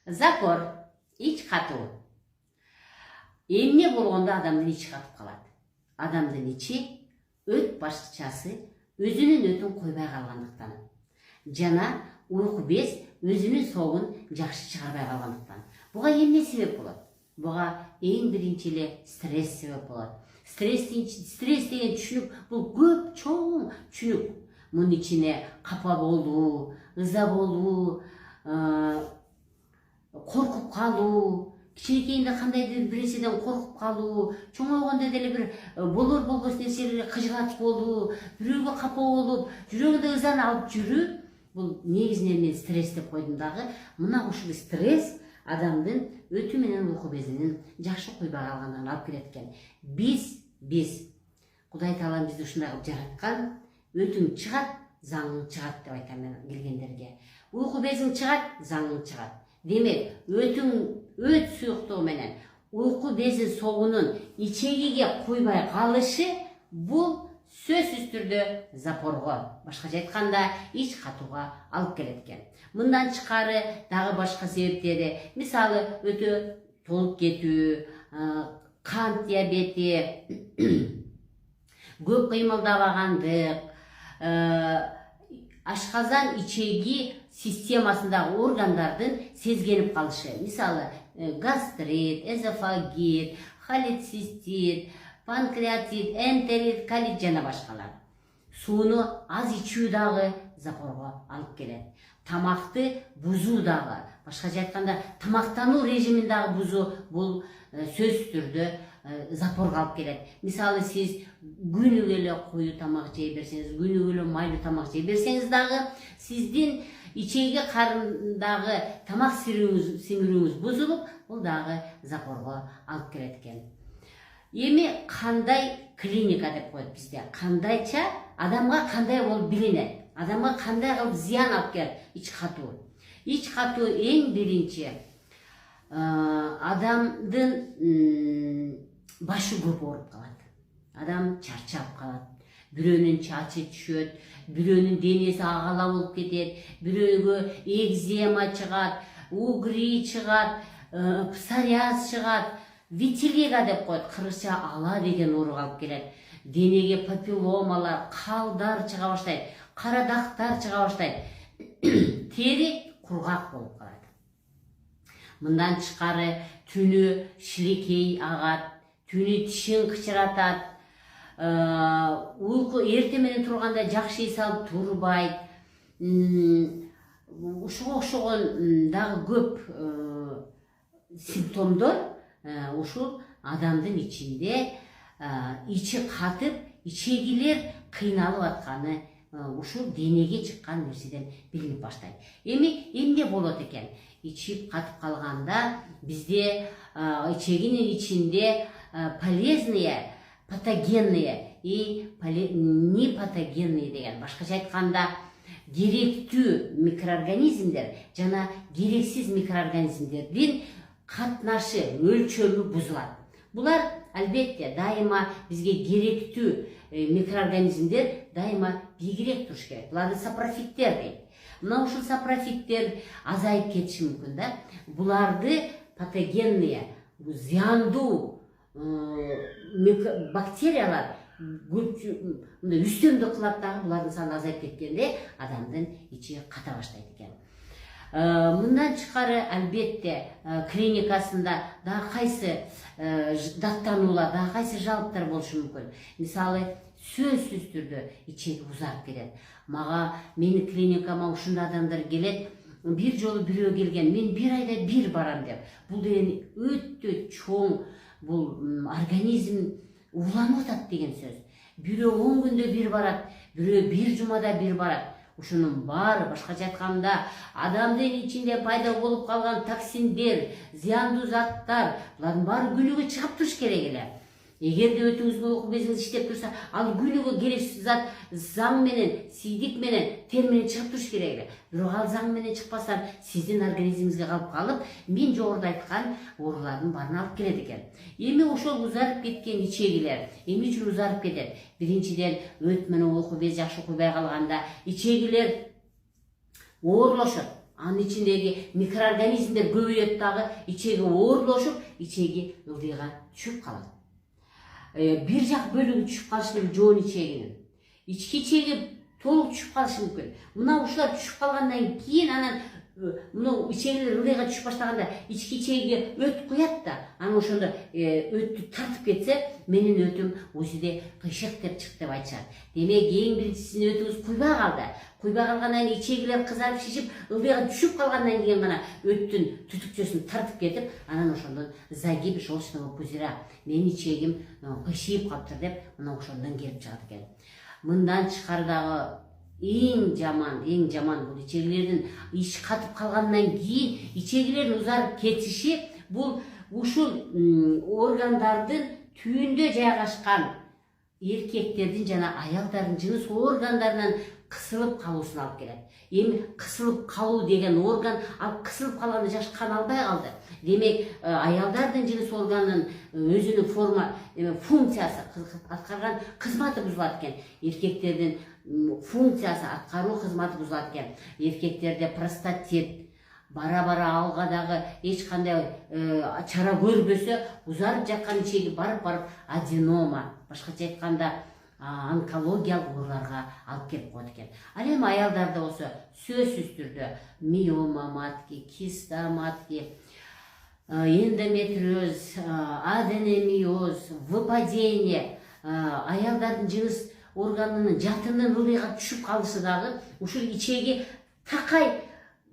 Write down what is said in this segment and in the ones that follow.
Запор, іч қату. Эмне болгондо адамдын ичи катып калат. Адамдын ичи өт башчасы өзүнүн өтүн койбой калгандыктан жана уйку без өзүнүн соогун жакшы чыгарбай калгандыктан. Буга эмне себеп болот? Буга эң биринчи эле стресс себеп болот. Стресс деген түшүнүк бул көп чоң түшүнүк. Мунун ичине капа болуу, ыза болуу, коркуп калуу, кичинекейинде кандайдыр бир нерседен коркуп калуу, чоңойгондо деле бир болор болбос нерселерге кыжылат болуу, бирөөгө капа болуп, жүрөгүндө ызаны алып жүрүү, бул негизинен мен стресс деп койдум дагы. Мына ушул стресс адамдын өтү менен уйку безинин жакшы койбой калгандыгына алып келет экен. Биз Кудай Таалам бизди ушундай кылып жараткан. Өтүң чыгат, заңың чыгат деп айтам мен келгендерге. Уйку безиң чыгат, заңың чыгат. Демек, өт суюктугу менен уйку безин соогунун ичегиге койбой калышы бул сөзсүз түрдө запорго, башкача айтканда ич катууга алып келет экен. Мындан тышкары дагы башка себептери, мисалы өтө толуп кетүү, кант диабети, көп кыймылдабагандык, ашказан ичеги системасындагы органдардын сезгенип калышы. Мисалы гастрит, эзофагит, холецистит, панкреатит, энтерит, колит жана башкалар. Сууну аз ичүү дагы запорго алып келет. Тамакты бузуу дагы, башкача айтканда тамактануу режимин дагы бузуу бул сөзсүз түрдө запорго алып келет. Мисалы сиз күнүгө эле кою тамак жей берсеңиз, күнүгө эле майлуу тамак жей берсеңиз дагы сиздин ичеги карындагы тамак сиңирүүңүз бузулуп, бул дагы запорго алып келет экен. Эми кандай клиника деп коет бизде? Кандайча адамга кандай болуп билинет? Адамга кандай кылып зыян алып келет ич катуу? Ич катуу эң биринчи адамдын башы көп ооруп калат. Адам чарчап калат. Бирөөнүн чачы түшөт, бирөөнүн денеси агала болуп кетет, бирөөгө экзема чыгат, угри чыгат, псориаз чыгат, витилиго деп коет, кыргызча ала деген оорук алып келет. Денеге папилломалар, калдар чыга баштайт, кара дактар чыга баштайт. Тери кургак болуп калат. Мындан тышкары түнү шилекей агат, түнү тишин кычыратат, уйку эрте менен турганда жакшы эс алып турбайт. Ушуга окшогон дагы көп симптомдор ушул адамдын ичинде ичи катып, ичегилер кыйналып атканы ушул денеге чыккан нерседен билинип баштайт. Эми эмне болот экен? Ичип катып калганда бизде ичегинин ичинде полезные, патогенные и непатогенные деген, башкача айтканда керектүү микроорганизмдер жана керексиз микроорганизмдердин катнашы, өлчөмү бузулат. Булар албетте дайыма бизге керектүү микроорганизмдер дайыма бийигирээк туруш керек. Буларды сапрофиттер дейт. Мына ушул сапрофиттер азайып кетиши мүмкүн да. Буларды патогенные, зыяндуу бактериялар үстөмдүк кылат дагы, булардын саны азайып кеткенде адамдын ичи ката баштайт экен. Мындан тышкары албетте клиникасында дагы кайсы даттануулар, дагы кайсы жалоптор болушу мүмкүн. Мисалы сөзсүз түрдө ичеги узарып кетет. Мага менин клиникама ушундай адамдар келет, бир жолу бирөө келген, мен бир айда бир барам деп. Бул деген өтө чоң, бул организм уланып атат деген сөз. Бирөө 10 күндө бир барат, бирөө бир жумада бир барат. Ушунун баары, башкача айтканда, адамдын ичинде пайда болуп калган токсиндер, зыяндуу заттар, булардын баары күнүгө чыгып туруш керек эле. Эгерде өтүңүзгө уйку безиңиз иштеп турса, ал күнүгө керексиз зат заң менен, сийдик менен, тер менен чыгып туруш керек эле. Бирок ал заң менен чыкпаса, сиздин организмиңизге калып, мен жогоруда айткан оорулардын баарын алып келет экен. Эми ошол узарып кеткен ичегилер эмне үчүн узарып кетет? Биринчиден, өт менен уйку без жакшы койбой калганда ичегилер оорлошот. анын ичиндеги микроорганизмдер көбөйөт дагы, ичеги оорлошуп, ичеги ылдыйга түшүп калат. Бир жак бөлүгү түшүп калышы мүмкүн жоон ичегинин. Ички ичеги толук түшүп калышы мүмкүн. Мына ушулар түшүп калгандан кийин анан мына ичегилер ылдыйга түшүп баштаганда ички ичегиге өт куят да, анан ошондо өттү тартып кетсе, менин өтүм узиде кыйшык деп чыкты деп айтышат. Демек, эң биринчисинин өтүбүз куйбай калды. Куйбай калгандан кийин ичегилер кызарып шишип, ылдыйга түшүп калгандан кийин гана өттүн түтүкчөсүн тартып кетип, анан ошондон загиб желчного пузыря, менин ичегим кыйшыйып калыптыр деп, мына ошондон келип чыгат экен. Мындан тышкары дагы эң жаман бул ичегилердин ич катып калгандан кийин ичегилердин узарып кетиши, бул ушул органдардын түбүндө жайгашкан эркектердин жана аялдардын жыныс органдарынан кысылып калуусуна алып келет. Эми кысылып калуу деген орган, ал кысылып калганда жаш кан албай калды. Демек, аялдардын жыныс органынын өзүнүн функциясы аткарган кызматы бузулат экен. Эркектердин функциясы аткаруу кызматы бузулат экен. Эркектерде простатит бара-бара алга дагы эч кандай чара көрбөсө, узарып жаткан ичеги барып аденома, башкача айтканда онкологиялык ооруларга алып келип коет экен. Ал эми аялдарда болсо сөзсүз түрдө миома матки, киста матки, эндометриоз, аденомиоз, выпадение, аялдардын жыныс органынын жатынын ылдыйга түшүп калышы дагы ушул ичеги такай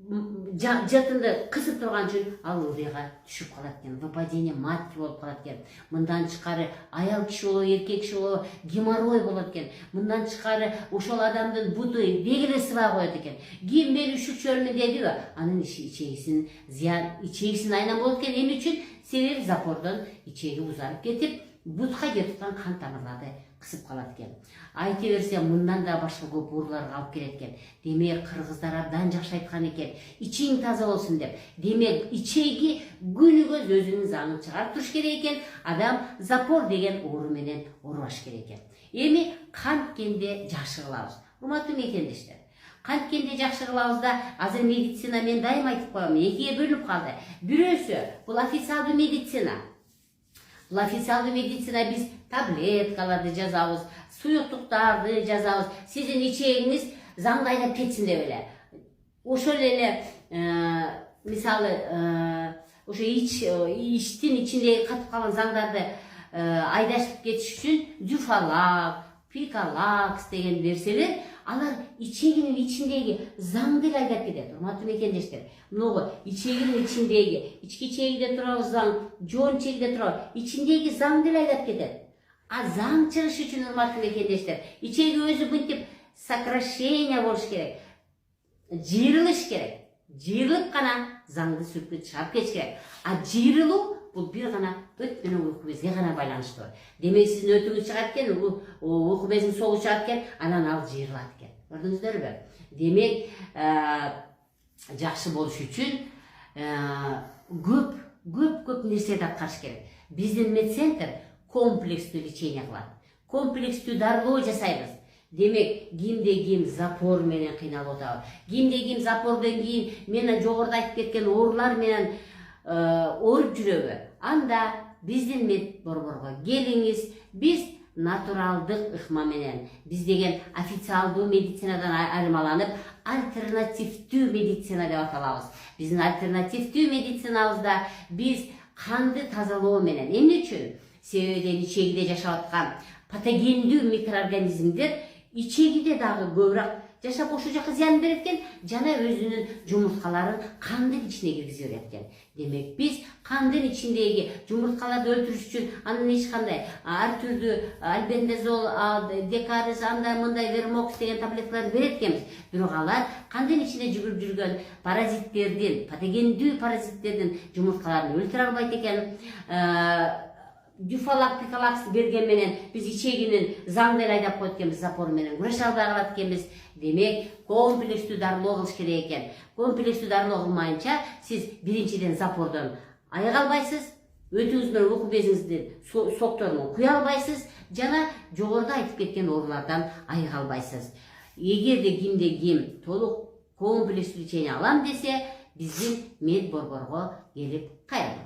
жатынды кысып турган үчүн ал ылдыйга түшүп калат экен. Выпадение матки болуп калат экен. Мындан тышкары аял киши болобу, эркек киши болобу геморрой болот экен. Мындан тышкары ошол адамдын буту бегире сыбай коет экен. Ким мен үшүкчөлмүн дедиби, анын ичегисин зыян, ичегисин айнан болот экен. Эмне үчүн? Себеби запордон ичеги узарып кетип, бутка кетип аткан кан тамырларды кысып калат экен. Айта берсе, мындан да башка көп ооруларга алып келет экен. Демек, кыргыздар абдан жакшы айткан экен, ичиң таза болсун деп. Демек, ичеги күнүгө өзүнүн заңын чыгарып туруш керек экен. Адам запор деген оору менен оорубаш керек экен. Эми канткенде жакшы кылабыз. Урматтуу мекендештер, канткенде жакшы кылабыз да, азыр медицина, мен дайым айтып коем, экиге бөлүнүп калды. Бирөөсү бул официалдуу медицина. Бул официалдуу медицина, биз таблеткаларды жазабыз, суюктуктарды жазабыз. Сиздин ичегиңиз заңды айдап кетсин деп эле. Ошол эле мисалы ошо иштин ичиндеги катып калган заңдарды айдашып кетиш үчүн дюфалак, пикалакс деген нерселер, алар ичегинин ичиндеги заңды эле айдап кетет. Урматтуу мекендештер, мынагу ичегинин ичиндеги, ички ичегиде турабы заң, жоон ичегиде турабы, ичиндеги заңды эле айдап кетет. А заң чыгыш үчүн, урматтуу мекендештер, ичеги өзү мынтип сокращение болуш керек, жыйрылыш керек. Жыйрылып гана заңды сүрүп чыгарып кетиш керек. А жыйрылуу бул бир гана өт менен уйку безге гана байланыштуу. Демек, сиздин өтүңүз чыгат экен, уйку безинин согу чыгат экен, анан ал жыйрылат экен. Көрдүңүздөрбү? Демек, жакшы болуш үчүн көп нерселерди аткарыш керек. Биздин медцентр комплекстүү лечение кылат. Комплекстүү дарылоо жасайбыз. Демек, кимде ким запор менен кыйналып атабы. Кимде ким запордон кийин мен жогоруда айтып кеткен оорулар менен ооруп жүрөбү. Анда биздин мед борборго келиңиз. Биз натуралдык ыкма менен, биз деген официалдуу медицинадан айырмаланып, альтернативдүү медицина деп аталабыз. Биздин альтернативдүү медицинабызда биз канды тазалоо менен, эмне үчүн? Себеби ичегиде жашап аткан патогендүү микроорганизмдер ичегиде дагы көбүрөөк жашап ошол жака зыян берет экен, жана өзүнүн жумурткаларын кандын ичине киргизип берет экен. Демек, биз кандын ичиндеги жумурткаларды өлтүрүш үчүн анын эч кандай ар түрдүү альбендазол, декарез, андай мындай вермокс деген таблеткаларды берет экенбиз. Бирок алар кандын ичинде жүгүрүп жүргөн паразиттердин, патогендүү паразиттердин жумурткаларын өлтүрө албайт экен. Дюфалак, пикалакс берген менен биз ичегинин заңды эле айдап коет экенбиз, запор менен күрөшө албай калат экенбиз. Демек, комплекстүү дарылоо кылыш керек экен. Комплекстүү дарылоо кылмайынча, сиз биринчиден запордон айыга албайсыз, өтүңүз менен уйку безиңиздин сокторунан куя албайсыз, жана жогоруда айтып кеткен оорулардан айыга албайсыз. Эгерде кимде ким толук комплекс лечение алам десе, біздің медборборға келіп қайрат